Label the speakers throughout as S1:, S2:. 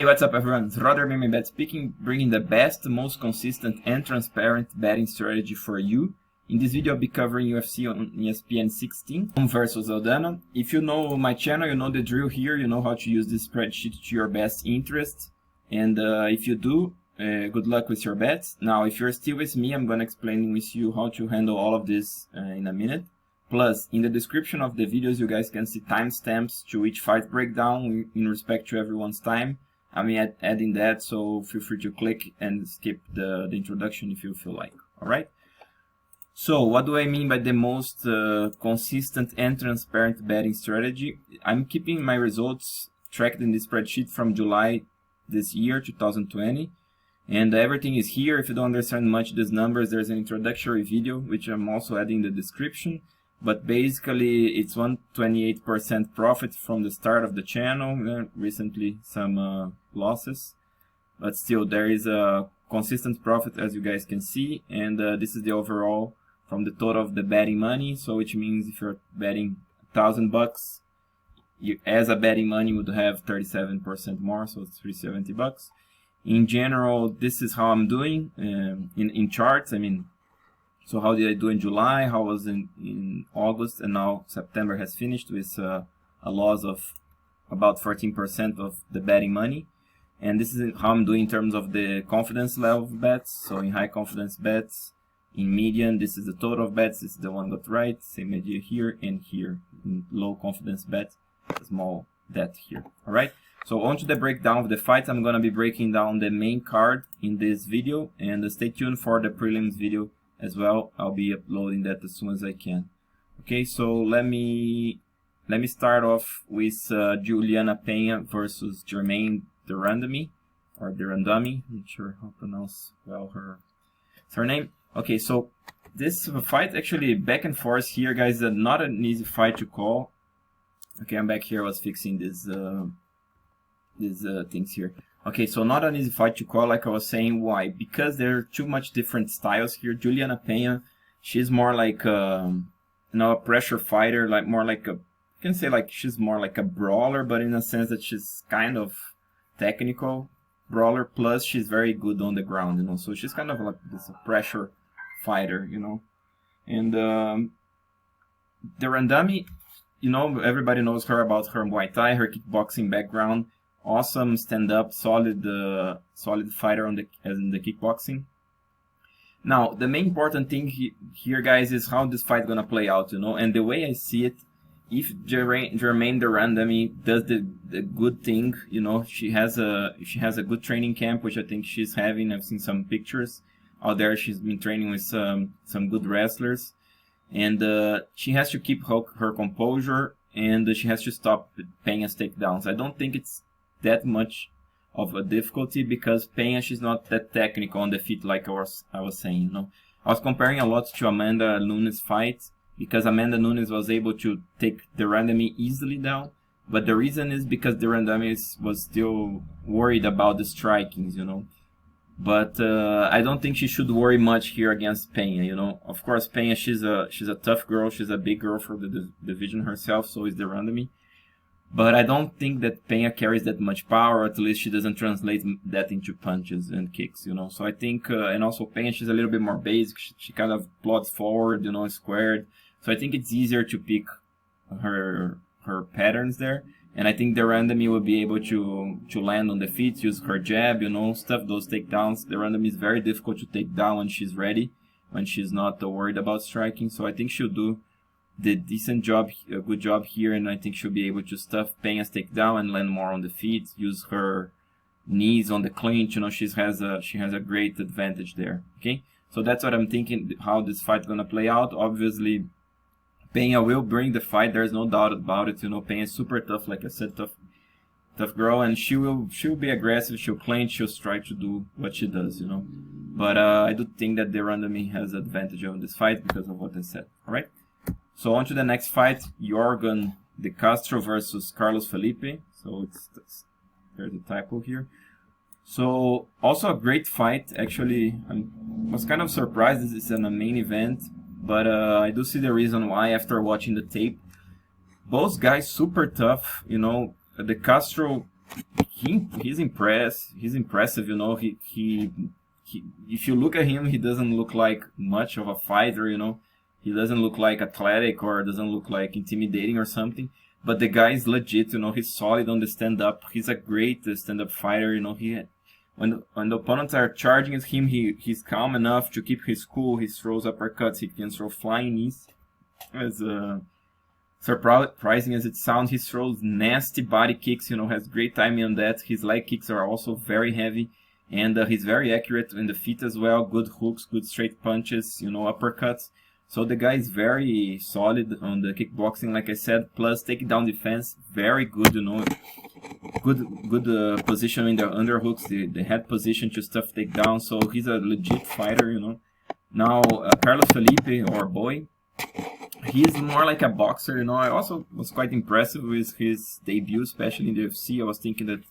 S1: Hey, what's up everyone? It's Randamie Bet speaking, bringing the best, most consistent and transparent betting strategy for you. In this video I'll be covering UFC on ESPN 16 versus Aldana. If you know my channel, you know the drill here, you know how to use this spreadsheet to your best interest. And if you do, good luck with your bets. Now if you're still with me, I'm going to explain with you how to handle all of this in a minute. Plus, in the description of the videos you guys can see timestamps to each fight breakdown in respect to everyone's time. I'm adding that, so feel free to click and skip the introduction if you feel like. Alright? So, what do I mean by the most consistent and transparent betting strategy? I'm keeping my results tracked in this spreadsheet from July this year, 2020. And everything is here. If you don't understand much these numbers, there's an introductory video, which I'm also adding in the description. But basically, it's 128% profit from the start of the channel. Recently, some losses. But still, there is a consistent profit, as you guys can see. And this is the overall from the total of the betting money. So, which means if you're betting $1,000, you, as a betting money, would have 37% more. So, it's $370. In general, this is how I'm doing in charts. I mean, so how did I do in July, how was in August, and now September has finished with a loss of about 14% of the betting money. And this is how I'm doing in terms of the confidence level of bets. So in high confidence bets, in median, this is the total of bets, this is the one got right, same idea here and here. In low confidence bet, small bet here, alright? So on to the breakdown of the fights. I'm going to be breaking down the main card in this video, and stay tuned for the prelims video as well. I'll be uploading that as soon as I can. Okay, so let me start off with Julianna Pena versus Germaine the Randamie, or the Randamie. Not sure how to pronounce well her name. Okay, so this fight actually back and forth here, guys. Not an easy fight to call. Okay, I'm back here. I was fixing these things here. Okay, so not an easy fight to call, like I was saying. Why? Because there are too much different styles here. Julianna Pena, she's more like a pressure fighter, like more like a, you can say like she's more like a brawler, but in a sense that she's kind of technical brawler. Plus, she's very good on the ground, you know. So she's kind of like this pressure fighter, you know. And the Randamie, you know, everybody knows her about her Muay Thai, her kickboxing background. Awesome stand-up, solid fighter on in the kickboxing. Now, the main important thing here, guys, is how this fight gonna play out, you know. And the way I see it, if Germaine the Randamie does the good thing, you know, she has a good training camp, which I think she's having. I've seen some pictures out there. She's been training with some good wrestlers, and she has to keep her composure, and she has to stop Pena's takedowns. I don't think it's that much of a difficulty, because Pena, she's not that technical on the feet, like I was saying, you know. I was comparing a lot to Amanda Nunes' fight, because Amanda Nunes was able to take the Randamie easily down, but the reason is because the Randamie was still worried about the strikings, you know. But I don't think she should worry much here against Pena, you know. Of course, Pena, she's a tough girl, she's a big girl for the division herself, so is the Randamie. But I don't think that Pena carries that much power, or at least she doesn't translate that into punches and kicks, you know. So I think, and also Pena, she's a little bit more basic. She kind of plods forward, you know, squared. So I think it's easier to pick her patterns there. And I think the Randamie will be able to land on the feet, use her jab, you know, stuff those takedowns. The Randamie is very difficult to take down when she's ready, when she's not worried about striking. So I think she'll do the good job here, and I think she'll be able to stuff Pena's takedown and land more on the feet, use her knees on the clinch, you know. She has a great advantage there. Okay, so that's what I'm thinking, how this fight gonna play out. Obviously, Pena will bring the fight, there's no doubt about it, you know. Pena is super tough, like I said, tough girl, and she'll be aggressive, she'll clinch, she'll try to do what she does, you know. But I do think that the Randamie has advantage on this fight because of what I said. Alright, so on to the next fight, Yorgan the Castro versus Carlos Felipe. So there's a typo here. So also a great fight. Actually, I was kind of surprised this is in a main event, but I do see the reason why after watching the tape. Both guys super tough, you know. The Castro, he's impressive, you know. He if you look at him, he doesn't look like much of a fighter, you know. He doesn't look like athletic or doesn't look like intimidating or something. But the guy is legit, you know. He's solid on the stand-up. He's a great stand-up fighter, you know. When the opponents are charging at him, he's calm enough to keep his cool. He throws uppercuts. He can throw flying knees. As surprising as it sounds, he throws nasty body kicks, you know. Has great timing on that. His leg kicks are also very heavy. And he's very accurate in the feet as well. Good hooks, good straight punches, you know, uppercuts. So the guy is very solid on the kickboxing, like I said. Plus takedown defense, very good, you know. Good position in the underhooks, the head position to stuff takedown. So he's a legit fighter, you know. Now, Carlos Felipe, or Boy, he's more like a boxer, you know. I also was quite impressed with his debut, especially in the UFC. I was thinking that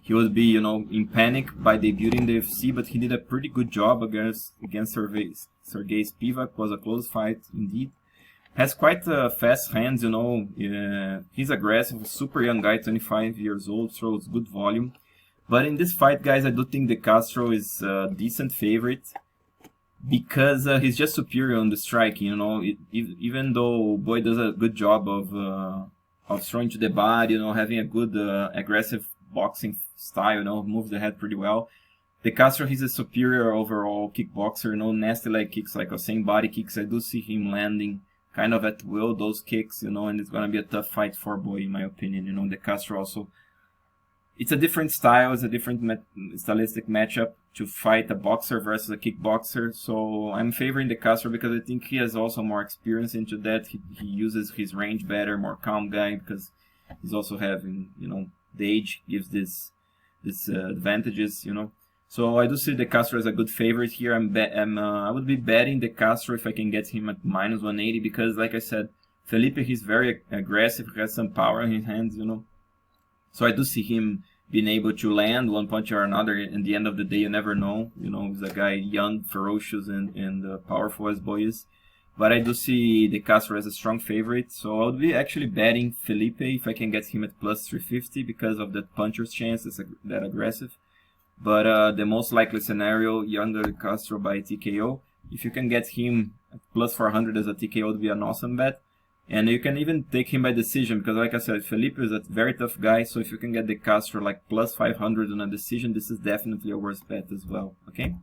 S1: he would be, you know, in panic by debuting the UFC, but he did a pretty good job against Sergey Spivak. Was a close fight indeed. Has quite fast hands, you know. He's aggressive, super young guy, 25 years old, throws good volume. But in this fight, guys, I do think the Castro is a decent favorite because he's just superior on the striking, you know. Even though Boy does a good job of throwing to the body, you know, having a good aggressive boxing style, you know, moves the head pretty well. The Castro, he's a superior overall kickboxer, you know, nasty leg kicks, like I was saying, body kicks. I do see him landing kind of at will those kicks, you know, and it's going to be a tough fight for Boy, in my opinion. You know, the Castro also, it's a different style, it's a different stylistic matchup to fight a boxer versus a kickboxer. So I'm favoring the Castro because I think he has also more experience into that. He uses his range better, more calm guy, because he's also having, you know, the age gives this advantages, you know. So I do see the Castro as a good favorite here. I would be betting the Castro if I can get him at minus 180 because, like I said, Felipe, he's very aggressive, has some power in his hands, you know. So I do see him being able to land one punch or another. In the end of the day, you never know. You know, he's a guy young, ferocious, and powerful as Boy is. But I do see the Castro as a strong favorite. So I would be actually betting Felipe if I can get him at plus 350 because of that puncher's chance, that's that aggressive. But the most likely scenario, younger Castro by TKO. If you can get him at plus 400 as a TKO, would be an awesome bet. And you can even take him by decision because, like I said, Felipe is a very tough guy. So if you can get the Castro like plus 500 on a decision, this is definitely a worse bet as well. Okay.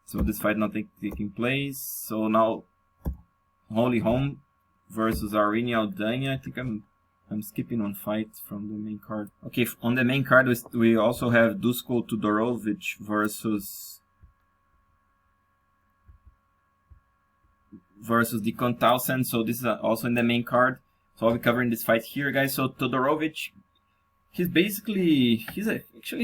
S1: So this fight not taking place. So now, Holm versus Irene Aldana. I think I'm skipping one fight from the main card. Okay, on the main card we also have Dusko Tudorovic versus Dequan Townsend. So this is also in the main card. So I'll be covering this fight here, guys. So Tudorovic, actually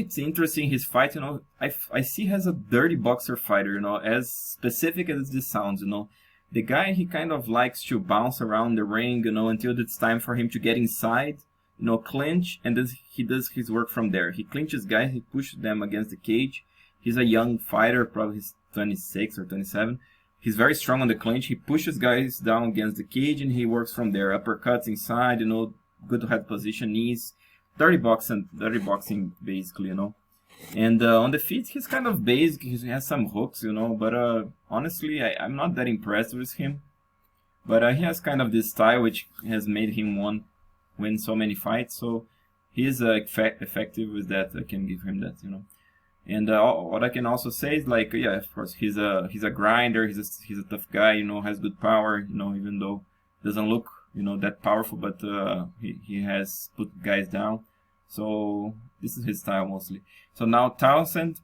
S1: it's interesting his fight. You know, I see he has a dirty boxer fighter. You know, as specific as this sounds. You know. The guy, he kind of likes to bounce around the ring, you know, until it's time for him to get inside, you know, clinch, and then he does his work from there. He clinches guys, he pushes them against the cage. He's a young fighter, probably he's 26 or 27. He's very strong on the clinch. He pushes guys down against the cage, and he works from there. Uppercuts inside, you know, good head position, knees. Dirty boxing basically, you know. And on the feet, he's kind of basic. He has some hooks, you know. But honestly, I'm not that impressed with him. But he has kind of this style which has made him win so many fights. So he is effective with that. I can give him that, you know. And what I can also say is like, yeah, of course, he's a grinder. He's a tough guy, you know. Has good power, you know. Even though doesn't look, you know, that powerful, but he has put guys down. So this is his style mostly. So now Townsend,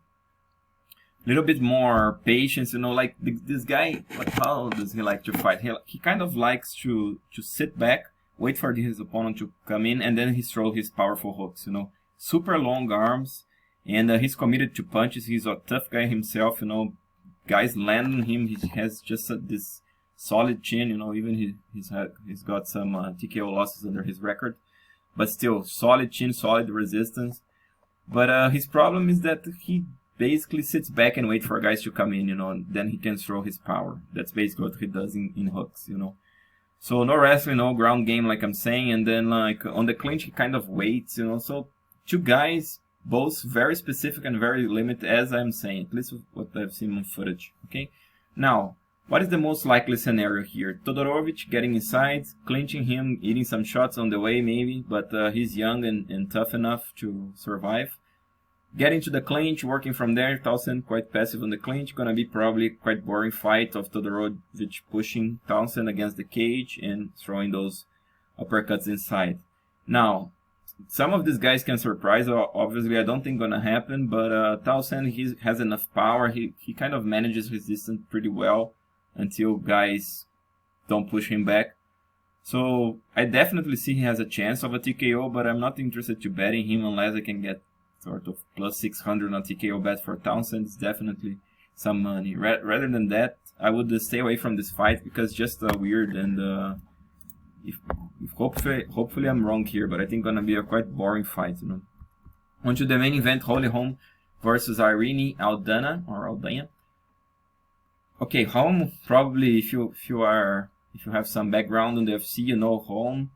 S1: a little bit more patience, you know, like this guy, how does he like to fight? He kind of likes to sit back, wait for his opponent to come in, and then he throws his powerful hooks, you know. Super long arms, and he's committed to punches. He's a tough guy himself, you know. Guys land on him, he has just this solid chin, you know, even he's got some TKO losses under his record. But still, solid chin, solid resistance. But his problem is that he basically sits back and waits for guys to come in, you know, and then he can throw his power. That's basically what he does in hooks, you know. So no wrestling, no ground game, like I'm saying, and then like on the clinch he kind of waits, you know. So two guys, both very specific and very limited, as I'm saying, at least what I've seen on footage. Okay, now what is the most likely scenario here? Tudorovic getting inside, clinching him, eating some shots on the way maybe, but he's young and tough enough to survive. Getting to the clinch, working from there. Townsend quite passive on the clinch. Gonna be probably quite boring fight of Tudorovic pushing Townsend against the cage and throwing those uppercuts inside. Now, some of these guys can surprise. Obviously, I don't think gonna happen. But Townsend, he has enough power. He kind of manages resistance pretty well until guys don't push him back. So I definitely see he has a chance of a TKO, but I'm not interested to betting him unless I can get sort of plus 600 on TKO bet for Townsend. It's definitely some money. Rather than that, I would stay away from this fight because just weird, and if hopefully I'm wrong here, but I think gonna be a quite boring fight, you know. On to the main event, Holm versus Irene, Aldana. Okay, Holm, probably if you have some background on the UFC, you know Holm.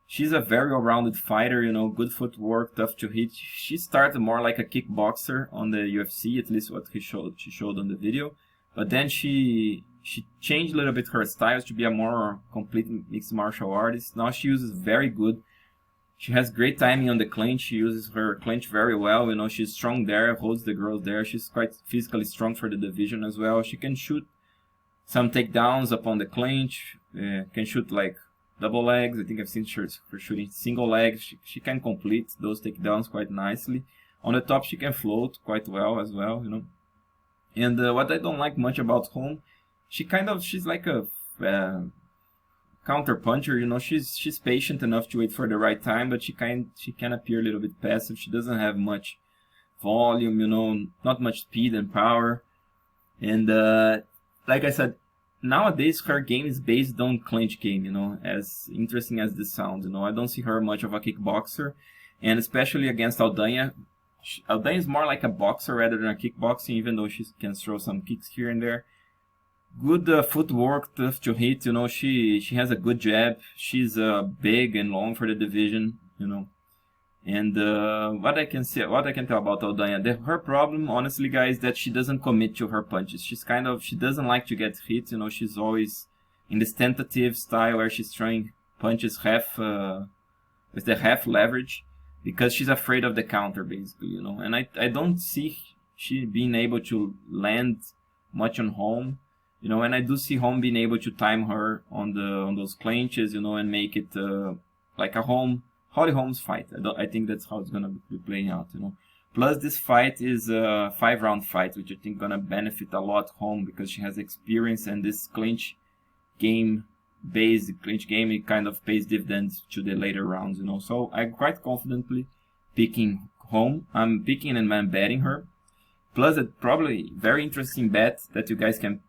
S1: She's a very well-rounded fighter, you know, good footwork, tough to hit. She started more like a kickboxer on the UFC, at least what she showed on the video. But then she changed a little bit her styles to be a more complete mixed martial artist. Now she uses very good. She has great timing on the clinch. She uses her clinch very well. You know, she's strong there, holds the girls there. She's quite physically strong for the division as well. She can shoot some takedowns upon the clinch. Can shoot like double legs. I think I've seen her shooting single legs. She can complete those takedowns quite nicely. On the top, she can float quite well as well, you know. And what I don't like much about Holm, she's like a counter puncher, you know. She's patient enough to wait for the right time, but she can appear a little bit passive. She doesn't have much volume, you know, not much speed and power. And like I said, nowadays her game is based on clinch game, you know, as interesting as this sounds, you know. I don't see her much of a kickboxer, and especially against Aldana. Aldana is more like a boxer rather than a kickboxing, even though she can throw some kicks here and there. Good footwork, tough to hit, you know. She has a good jab. She's big and long for the division, you know. And what I can tell about Aldana, her problem, honestly, guys, that she doesn't commit to her punches. She doesn't like to get hit, you know. She's always in this tentative style where she's throwing punches with the half leverage, because she's afraid of the counter, basically, you know. And I don't see she being able to land much on Holm, you know. And I do see Holm being able to time her on those clinches, you know, and make it like a Holly Holm's fight. I think that's how it's gonna be playing out, you know. Plus, this fight is a 5-round fight, which I think gonna benefit a lot Holm, because she has experience, and this clinch game, it kind of pays dividends to the later rounds, you know. So I'm quite confidently picking Holm. I'm picking and I'm betting her. Plus, a probably very interesting bet that you guys can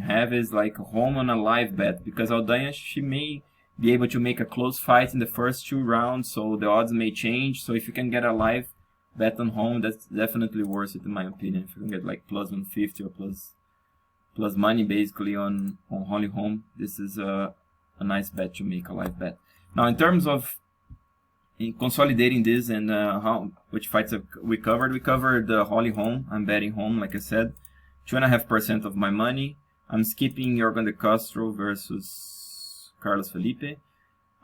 S1: have is like Holm on a live bet, because Aldana, she may be able to make a close fight in the first 2 rounds, so the odds may change. So if you can get a live bet on Holm, that's definitely worth it in my opinion. If you can get like plus 150 or plus money basically on Holly Holm, this is a nice bet to make, a live bet. Now, in terms of consolidating this and which fights we covered Holly Holm. I'm betting Holm, like I said, 2.5% of my money. I'm skipping Yorgan Castro versus Carlos Felipe.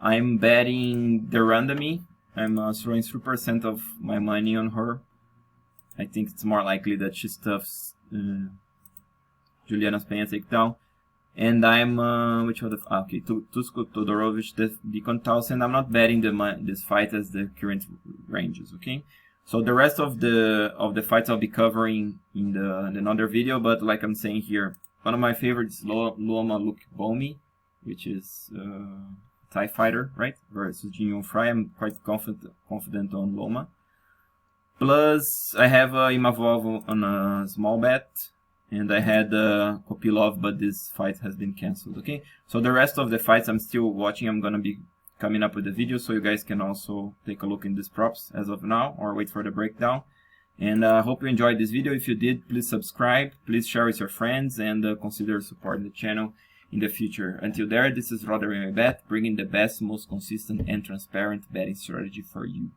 S1: I'm betting the Randamie. I'm throwing 3% of my money on her. I think it's more likely that she stuffs Julianna's Pena takedown. And I'm Dusko, Tudorovic, Dequan, Townsend. I'm not betting this fight as the current ranges. Okay, so the rest of the fights I'll be covering in another video. But like I'm saying here, one of my favorites is Loma Lukebomi, which is Thai fighter, right? Versus Jin Fry. I'm quite confident on Loma. Plus, I have Imavov on a small bet. And I had Kopilov, but this fight has been cancelled, okay? So the rest of the fights I'm still watching. I'm going to be coming up with the video, so you guys can also take a look in these props as of now, or wait for the breakdown. And I hope you enjoyed this video. If you did, please subscribe, please share with your friends, and consider supporting the channel in the future. Until there, this is Randamie Bet, bringing the best, most consistent and transparent betting strategy for you.